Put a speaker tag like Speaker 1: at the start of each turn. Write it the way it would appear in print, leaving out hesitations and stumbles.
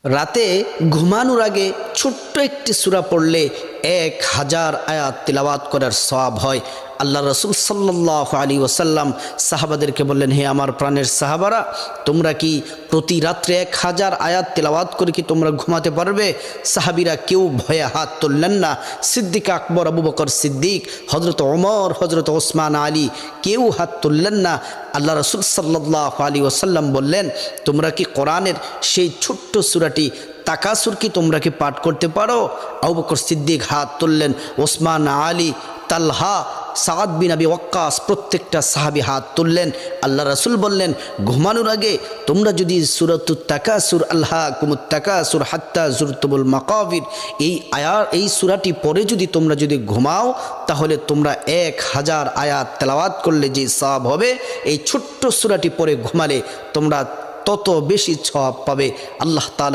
Speaker 1: রাতে ঘুমানোর আগে ছোট্ট একটি সূরা পড়লে 1000 আয়াত তিলাওয়াত করার সওয়াব হয়। আল্লাহ রসুল সাল্লাল্লাহু আলাইহি ওয়াসাল্লাম সাহাবাদেরকে বললেন, হে আমার প্রাণের সাহাবারা, তোমরা কি প্রতি রাত্রে 1000 আয়াত তিলাওয়াত করে কি তোমরা ঘুমাতে পারবে? সাহাবীরা কেউ ভয়ে হাত তুললেন না। সিদ্দিক আকবর, আবু বকর সিদ্দিক, হজরত ওমর, হজরত ওসমান আলী কেউ হাত তুললেন না। আল্লাহ রসুল সাল্লাল্লাহু আলাইহি ওয়াসাল্লাম বললেন, তোমরা কি কোরআনের সেই ছোট্ট সূরাটি তাকাসুর কি তোমরা কি পাঠ করতে পারো? আবু বকর সিদ্দিক হাত তুললেন, ওসমান আলী, তালহা, সাদ বিন আবি ওয়াক্কাস প্রত্যেকটা সাহাবী হাত তুললেন। আল্লাহ রাসূল বললেন, ঘুমানোর আগে তোমরা যদি সূরাতুত তাকাসুর, আলহাকুমুত তাকাসুর হাত্তা যুরতুমুল মাকাবির এই সূরাটি পড়ে তোমরা যদি ঘুমাও, তাহলে তোমরা 1000 আয়াত তেলাওয়াত করলে যে সওয়াব হবে, এই ছোট্ট সূরাটি পড়ে ঘুমালে তোমরা তত বেশি সওয়াব পাবে। আল্লাহ তাআলা